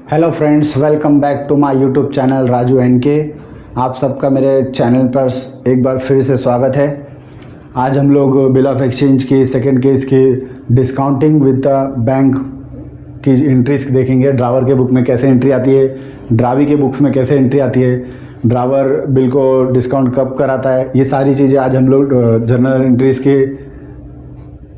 Hello friends, welcome back to my YouTube channel Raju N K. आप सबका मेरे channel पर एक बार फिर से स्वागत है। आज हम लोग बिल ऑफ एक्सचेंज की सेकंड केस की डिस्काउंटिंग विद द बैंक की एंट्रीज देखेंगे। ड्रावर के बुक में कैसे एंट्री आती है, ड्रावी के बुक्स में कैसे एंट्री आती है, ड्रावर बिल को डिस्काउंट कब कराता है, ये सारी चीज़ें आज हम लोग जर्नल एंट्रीज़ के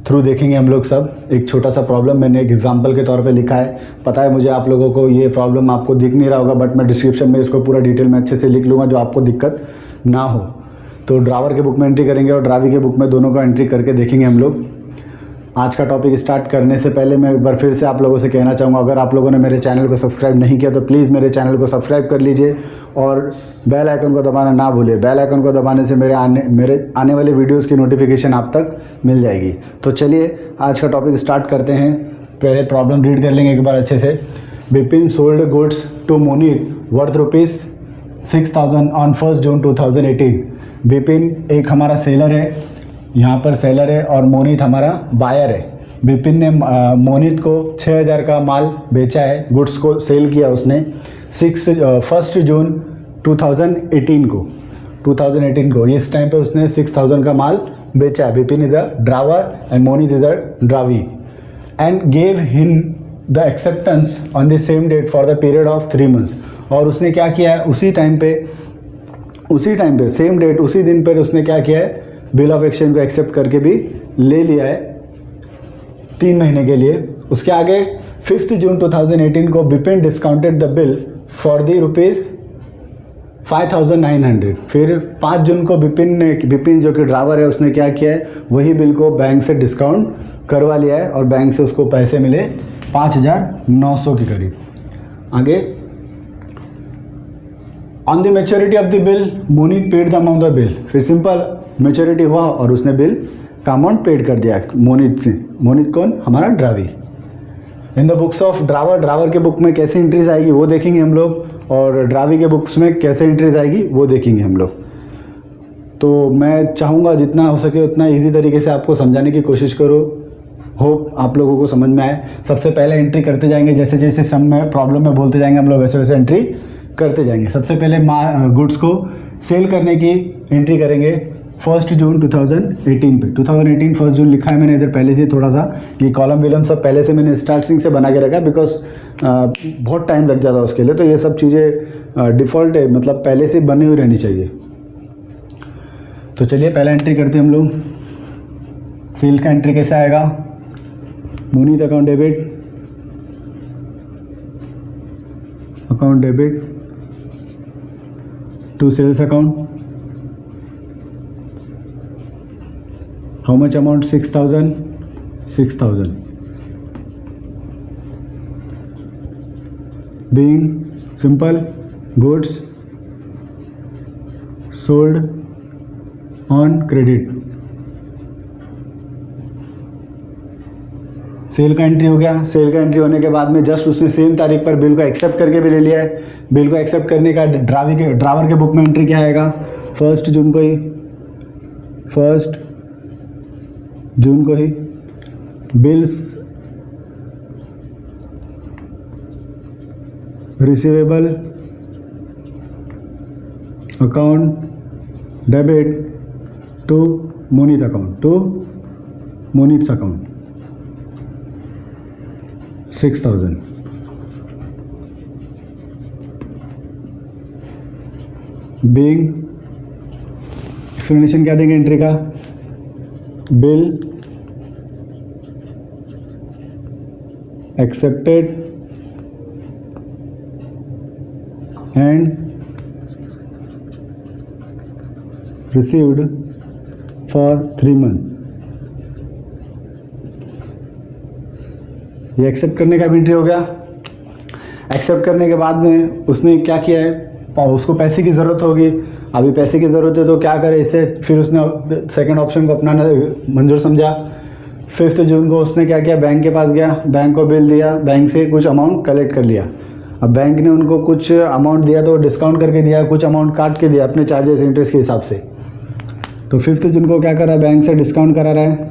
थ्रू देखेंगे। हम लोग सब एक छोटा सा प्रॉब्लम मैंने एक एग्जांपल के तौर पे लिखा है। पता है मुझे आप लोगों को ये प्रॉब्लम आपको दिख नहीं रहा होगा, बट मैं डिस्क्रिप्शन में इसको पूरा डिटेल में अच्छे से लिख लूँगा जो आपको दिक्कत ना हो। तो ड्रावर के बुक में एंट्री करेंगे और ड्रावी के बुक में, दोनों का एंट्री करके देखेंगे हम लोग। आज का टॉपिक स्टार्ट करने से पहले मैं एक बार फिर से आप लोगों से कहना चाहूँगा, अगर आप लोगों ने मेरे चैनल को सब्सक्राइब नहीं किया तो प्लीज़ मेरे चैनल को सब्सक्राइब कर लीजिए और बेल आइकन को दबाना ना भूलें। बेल आइकन को दबाने से मेरे आने वाले वीडियोस की नोटिफिकेशन आप तक मिल जाएगी। तो चलिए आज का टॉपिक स्टार्ट करते हैं। पहले प्रॉब्लम रीड कर लेंगे एक बार अच्छे से। Bipin sold goods to Monit worth ₹6,000 on 1 June 2018। Bipin एक हमारा सेलर है, यहाँ पर सेलर है, और मोनीत हमारा बायर है। बिपिन ने मोनीत को 6,000 का माल बेचा है, गुड्स को सेल किया उसने 1 जून 2018 को। इस टाइम पे उसने 6,000 का माल बेचा है। Bipin is a drawer and Monit is a drawee and gave him the acceptance on the same date for the period of 3 months. और उसने क्या किया है, उसी टाइम पे सेम डेट, उसी दिन पर उसने क्या किया है, बिल ऑफ एक्सचेंज को एक्सेप्ट करके भी ले लिया है 3 महीने के लिए। उसके आगे 5 जून 2018 को Bipin discounted the bill for the ₹5,900। फिर 5 जून को बिपिन जो कि ड्रावर है, उसने क्या किया है, वही बिल को बैंक से डिस्काउंट करवा लिया है और बैंक से उसको पैसे मिले 5,900 के करीब। आगे on the maturity of the bill Monit paid the amount of bill. फिर सिंपल मैच्योरिटी हुआ और उसने बिल का अमाउंट पेड कर दिया मोनीत ने। मोनीत कौन, हमारा drawee. In the books of drawer के बुक में कैसे एंट्रीज आएगी वो देखेंगे हम लोग, और ड्रावी के बुक्स में कैसे एंट्रीज आएगी वो देखेंगे हम लोग। तो मैं चाहूँगा जितना हो सके उतना इजी तरीके से आपको समझाने की कोशिश करो। होप आप लोगों को समझ में आए। सबसे पहले एंट्री करते जाएंगे, जैसे जैसे सब में प्रॉब्लम में बोलते जाएंगे हम लोग, वैसे वैसे एंट्री करते जाएंगे। सबसे पहले गुड्स को सेल करने की एंट्री करेंगे 1 जून 2018 पे। 2018 1 जून लिखा है मैंने इधर पहले से, थोड़ा सा ये कॉलम विलम सब पहले से मैंने स्टार्टिंग से बना के रखा, बिकॉज बहुत टाइम लग जाता है उसके लिए। तो ये सब चीज़ें डिफ़ॉल्ट है, मतलब पहले से बनी हुई रहनी चाहिए। तो चलिए पहला एंट्री करते हैं हम लोग। सेल का एंट्री कैसे आएगा, Monit account debit to sales account. How much amount, 6,000। being simple goods sold on credit। Sale का एंट्री हो गया। सेल का एंट्री होने के बाद में जस्ट उसने सेम तारीख पर बिल को एक्सेप्ट करके भी ले लिया है। बिल को एक्सेप्ट करने का ड्रावर के बुक में एंट्री क्या आएगा, 1 जून को ही bills receivable account debit to Monit account, Monit's account 6,000। Being explanation क्या देंगे एंट्री का, bill accepted and received for 3 month. ये एक्सेप्ट करने का एंट्री हो गया। एक्सेप्ट करने के बाद में उसने क्या किया है, उसको पैसे की ज़रूरत होगी। अभी पैसे की ज़रूरत है तो क्या करे इससे, फिर उसने सेकंड ऑप्शन को अपनाना मंजूर समझा। 5 जून को उसने क्या किया, बैंक के पास गया, बैंक को बिल दिया, बैंक से कुछ अमाउंट कलेक्ट कर लिया। अब बैंक ने उनको कुछ अमाउंट दिया तो डिस्काउंट करके दिया, कुछ अमाउंट काट के दिया अपने चार्जेस इंटरेस्ट के हिसाब से। तो 5 जून को क्या कर रहा है, बैंक से डिस्काउंट करा रहा है।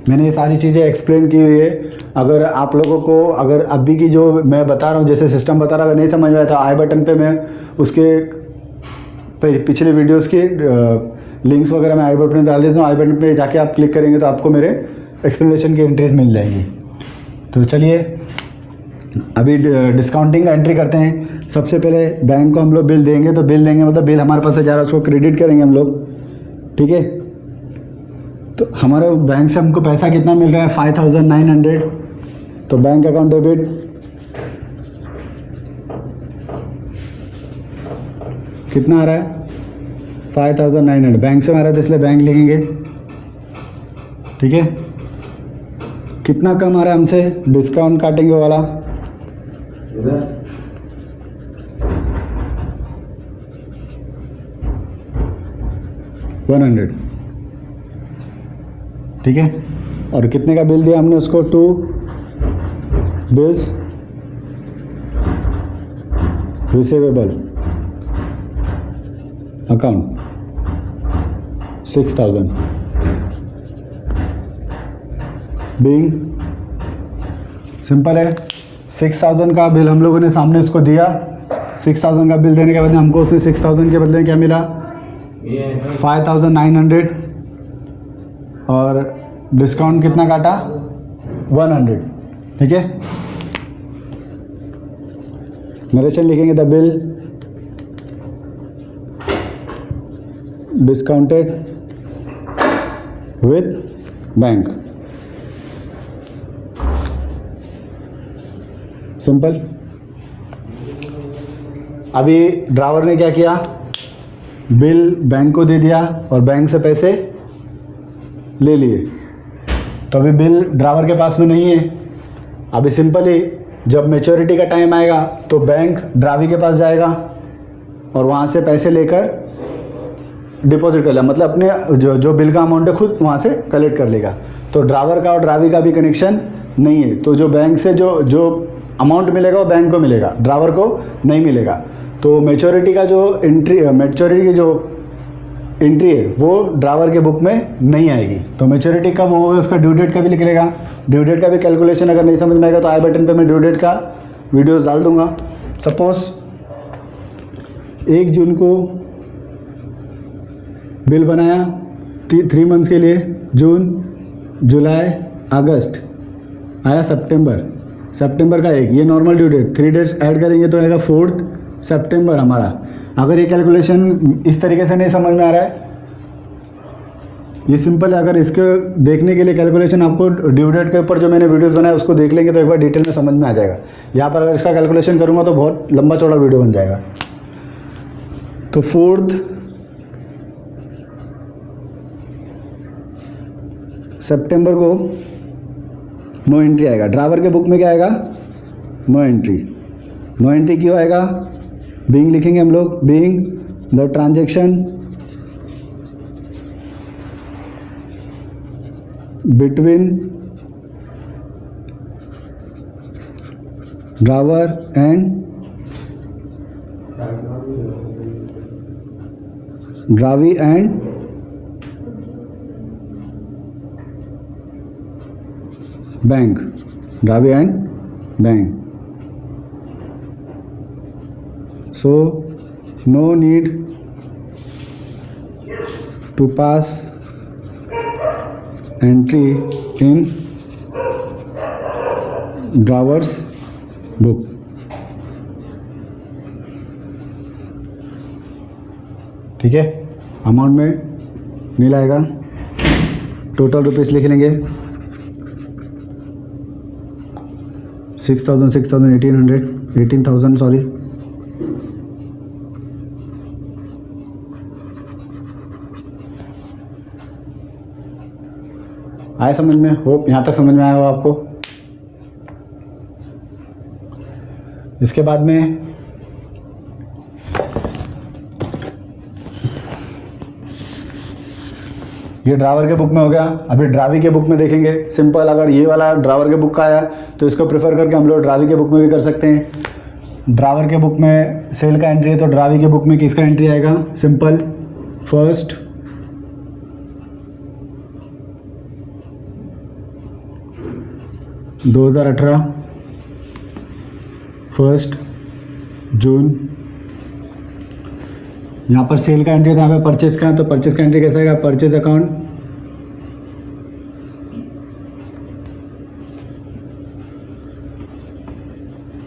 मैंने ये सारी चीज़ें एक्सप्लेन की हुई है अगर आप लोगों को अगर अभी की जो मैं बता रहा हूँ जैसे सिस्टम बता रहा हूँ अगर नहीं समझ में आया तो आई बटन पे मैं उसके पिछले वीडियोस के लिंक्स वगैरह मैं आई बटन में डाल देता हूँ। आई बटन पे जाके आप क्लिक करेंगे तो आपको मेरे एक्सप्लेनेशन की एंट्रीज मिल जाएंगी। तो चलिए अभी डिस्काउंटिंग का एंट्री करते हैं। सबसे पहले बैंक को हम लोग बिल देंगे, तो बिल देंगे मतलब बिल हमारे पास से जा रहा है उसको क्रेडिट करेंगे हम लोग, ठीक है। तो हमारे बैंक से हमको पैसा कितना मिल रहा है 5900, तो बैंक अकाउंट डेबिट कितना आ रहा है 5900 बैंक से आ रहा है तो इसलिए बैंक लिखेंगे, ठीक है। कितना कम आ रहा है हमसे, डिस्काउंट काटेंगे वाला 100, ठीक है। और कितने का बिल दिया हमने उसको 2 bills receivable account 6000 being simple है। 6000 का बिल हम लोगों ने सामने उसको दिया। 6000 का बिल देने के बाद हमको उसने 6000 के बदले में क्या मिला 5900 और डिस्काउंट कितना काटा 100, ठीक है। नरेशन लिखेंगे the bill discounted with bank, simple. अभी ड्राइवर ने क्या किया, बिल बैंक को दे दिया और बैंक से पैसे ले लिए। तो अभी बिल ड्राइवर के पास में नहीं है। अभी सिंपल ही जब मैच्योरिटी का टाइम आएगा तो बैंक ड्राइवर के पास जाएगा और वहाँ से पैसे लेकर डिपॉजिट कर लेगा, मतलब अपने जो बिल का अमाउंट है खुद वहाँ से कलेक्ट कर लेगा। तो ड्राइवर का और ड्राइवर का भी कनेक्शन नहीं है। तो जो बैंक से जो अमाउंट मिलेगा वो बैंक को मिलेगा, ड्राइवर को नहीं मिलेगा। तो मैच्योरिटी का जो मैच्योरिटी की जो एंट्री है वो ड्राइवर के बुक में नहीं आएगी। तो मैच्योरिटी कब होगा उसका ड्यू डेट का भी लिख लेगा। ड्यू डेट का भी कैलकुलेशन अगर नहीं समझ में आएगा तो आई बटन पे मैं ड्यू डेट का वीडियोस डाल दूंगा। सपोज 1 जून को बिल बनाया 3 मंथ्स के लिए, जून जुलाई अगस्त आया सितंबर का 1, ये normal due date. 3 days add करेंगे तो आएगा 4 सितंबर हमारा। अगर ये कैलकुलेशन इस तरीके से नहीं समझ में आ रहा है, ये सिंपल है। अगर इसके देखने के लिए कैलकुलेशन आपको ड्यू डेट के ऊपर जो मैंने वीडियोस बनाए उसको देख लेंगे तो एक बार डिटेल में समझ में आ जाएगा। यहाँ पर अगर इसका कैलकुलेशन करूँगा तो बहुत लंबा चौड़ा वीडियो बन जाएगा। तो 4 सितंबर को नो एंट्री आएगा। ड्राइवर के बुक में क्या आएगा नो एंट्री क्यों आएगा, बीइंग लिखेंगे हम लोग, being the transaction between driver and bank, driver and bank. So no need to pass entry in driver's book। ठीक है, अमाउंट में नहीं लाएगा, टोटल रुपीस लिख लेंगे 18,000 सॉरी। आए समझ में, होप यहाँ तक समझ में आया हो आपको। इसके बाद में ये ड्राइवर के बुक में हो गया। अभी ड्राइवर के बुक में देखेंगे सिंपल। अगर ये वाला ड्राइवर के बुक का आया तो इसको प्रेफर करके हम लोग ड्राइवर के बुक में भी कर सकते हैं। ड्राइवर के बुक में सेल का एंट्री है तो ड्राइवर के बुक में किसका एंट्री आएगा, सिंपल फर्स्ट 2018 1 जून। यहाँ पर सेल का एंट्री था, यहाँ पे परचेज का है, तो परचेज का एंट्री कैसा आएगा? Purchase account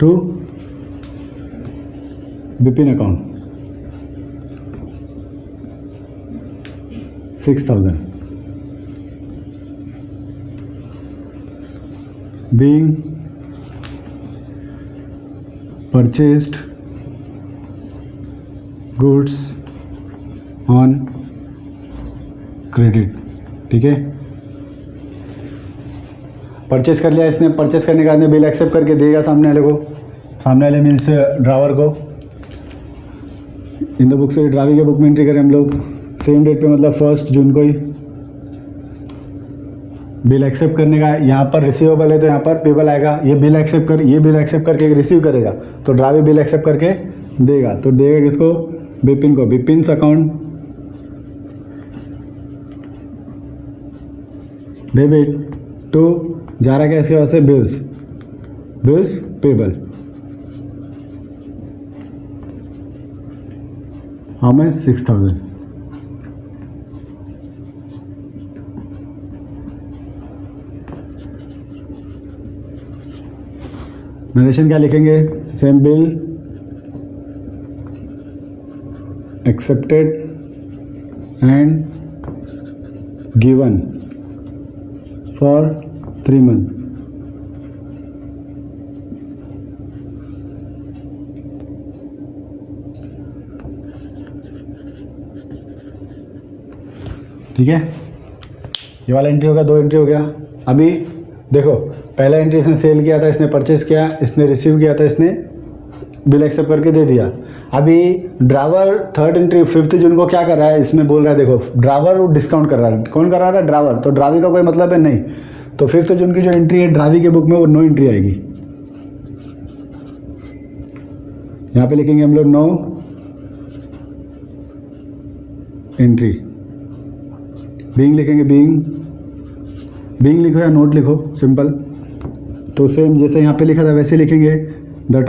to Vipin account 6000 being purchased goods on credit। ठीक है, परचेज कर लिया इसने। परचेज करने के बाद में बिल एक्सेप्ट करके देगा सामने वाले को। सामने वाले मीन्स ड्रावर को। इन द बुक से ड्रावी के बुक में एंट्री करें हम लोग सेम डेट पे, मतलब 1 जून को ही। बिल एक्सेप्ट करने का यहाँ पर रिसीवेबल है तो यहाँ पर पेबल आएगा। ये बिल एक्सेप्ट करके रिसीव करेगा तो ड्रावी बिल एक्सेप्ट करके देगा। तो देगा किसको? बिपिन को। बिपिन्स अकाउंट डेबिट टू जा रहा है क्या इसके पास से? Bills payable. How much? 6000। Narration क्या लिखेंगे? Same bill accepted and given for 3 months। ठीक है, ये वाला एंट्री हो गया, 2 एंट्री हो गया। अभी देखो, पहला एंट्री इसने सेल किया था, इसने परचेज किया, इसने रिसीव किया था, इसने बिल एक्सेप्ट करके दे दिया। अभी ड्रावर 3rd एंट्री 5 जून को क्या कर रहा है? इसमें बोल रहा है देखो ड्रावर डिस्काउंट कर रहा है। कौन कर रहा है? ड्रावर। तो ड्रावी का कोई मतलब है नहीं। तो 5 जून की जो एंट्री है ड्रावी के बुक में वो नो एंट्री आएगी। यहाँ पे लिखेंगे हम लोग नो एंट्री। बीइंग लिखेंगे बीइंग लिखो या नोट लिखो, सिंपल। तो सेम जैसे यहाँ पे लिखा था वैसे लिखेंगे। The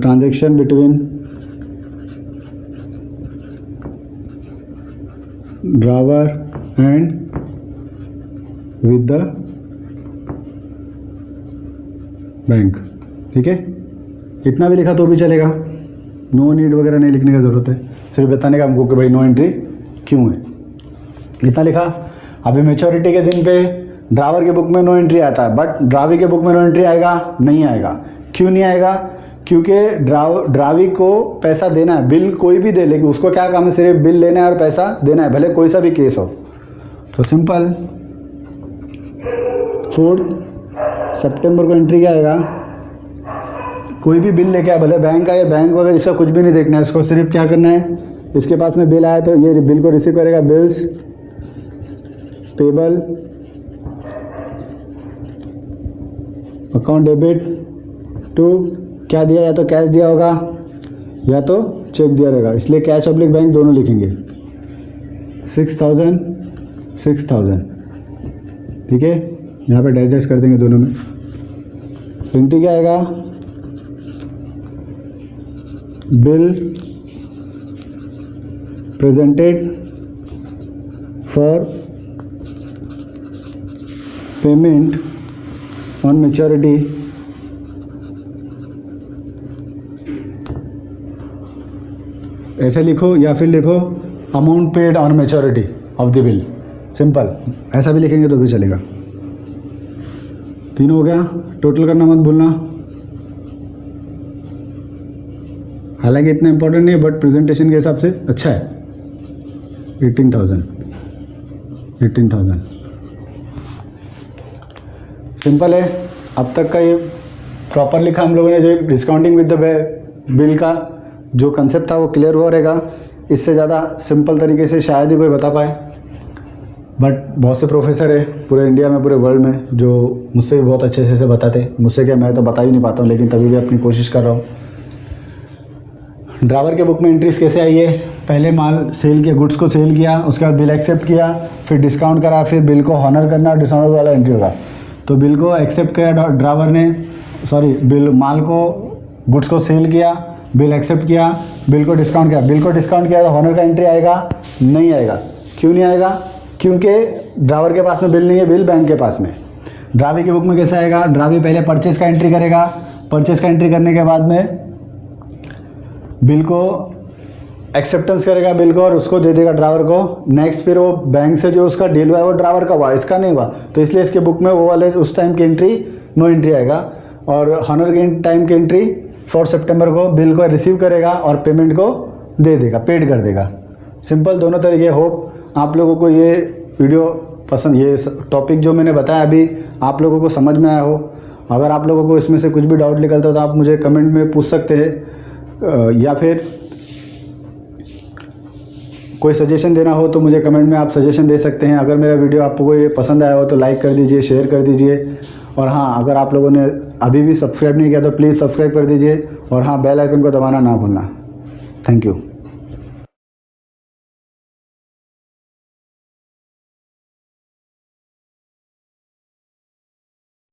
transaction between drawer and with the bank. ठीक है, इतना भी लिखा तो भी चलेगा, नो नीड वगैरह नहीं लिखने की ज़रूरत है, सिर्फ बताने का हमको कि भाई नो एंट्री क्यों है। इतना लिखा। अभी मैच्योरिटी के दिन पे ड्रावर के बुक में नो एंट्री आता है, बट ड्रावी के बुक में नो एंट्री आएगा? नहीं आएगा। क्यों नहीं आएगा? क्योंकि ड्रावी को पैसा देना है, बिल कोई भी दे, लेकिन उसको क्या काम है? सिर्फ बिल लेना है और पैसा देना है, भले कोई सा भी केस हो। तो सिंपल 4 सितंबर को एंट्री क्या आएगा? कोई भी बिल लेके आए, भले बैंक आए, बैंक वगैरह इसका कुछ भी नहीं देखना है, इसको सिर्फ क्या करना है? इसके पास में बिल आया तो ये बिल को रिसीव करेगा। Bills payable account debit to क्या दिया? या तो कैश दिया होगा या तो चेक दिया रहेगा, इसलिए कैश पब्लिक बैंक दोनों लिखेंगे। 6000 ठीक है, यहाँ पे डाइजेस्ट कर देंगे दोनों में। एंट्री क्या आएगा? Bill presented for payment on maturity ऐसे लिखो, या फिर लिखो amount paid on maturity of the bill. Simple, ऐसा भी लिखेंगे तो भी चलेगा। 3 हो गया, टोटल करना मत भूलना। हालांकि इतना इंपॉर्टेंट नहीं है, बट प्रेजेंटेशन के हिसाब से अच्छा है। 18,000 सिंपल है। अब तक का ये प्रॉपर लिखा हम लोगों ने, जो डिस्काउंटिंग विद द बिल का जो कंसेप्ट था वो क्लियर हुआ रहेगा। इससे ज़्यादा सिंपल तरीके से शायद ही कोई बता पाए, बट बहुत से प्रोफेसर है पूरे इंडिया में, पूरे वर्ल्ड में, जो मुझसे भी बहुत अच्छे से बताते। मुझसे क्या, मैं तो बता ही नहीं पाता हूँ, लेकिन तभी भी अपनी कोशिश कर रहा हूँ। ड्राइवर के बुक में एंट्रीज कैसे आई है, पहले माल सेल किया, गुड्स को सेल किया, उसके बाद बिल एक्सेप्ट किया, फिर डिस्काउंट करा, फिर बिल को हॉनर करना, डिस्काउंट वाला एंट्री होगा। तो बिल को एक्सेप्ट किया ड्राइवर ने, बिल माल को गुड्स को सेल किया, बिल एक्सेप्ट किया, बिल को डिस्काउंट किया, बिल को डिस्काउंट किया तो हॉनर का एंट्री आएगा? नहीं आएगा। क्यों नहीं आएगा? क्योंकि ड्राइवर के पास में बिल नहीं है, बिल बैंक के पास में। ड्राइवर की बुक में कैसे आएगा? ड्राइवर पहले परचेस का एंट्री करेगा, परचेस का एंट्री करने के बाद में बिल को एक्सेप्टेंस करेगा बिल को और उसको दे देगा ड्राइवर को। नेक्स्ट फिर वो बैंक से जो उसका डील हुआ है वो ड्राइवर का हुआ, इसका नहीं हुआ, तो इसलिए इसके बुक में वो वाले उस टाइम की एंट्री नो एंट्री आएगा। और हॉनर के टाइम की एंट्री 4 सितंबर को बिल को रिसीव करेगा और पेमेंट को दे देगा, पेड कर देगा। सिंपल दोनों तरीके। होप आप लोगों को ये वीडियो पसंद, ये टॉपिक जो मैंने बताया अभी आप लोगों को समझ में आया हो। अगर आप लोगों को इसमें से कुछ भी डाउट निकलता हो तो आप मुझे कमेंट में पूछ सकते हैं, या फिर कोई सजेशन देना हो तो मुझे कमेंट में आप सजेशन दे सकते हैं। अगर मेरा वीडियो आपको ये पसंद आया हो तो लाइक कर दीजिए, शेयर कर दीजिए। और हाँ, अगर आप लोगों ने अभी भी सब्सक्राइब नहीं किया तो प्लीज़ सब्सक्राइब कर दीजिए। और हाँ, बेल आइकन को दबाना ना भूलना। Thank you.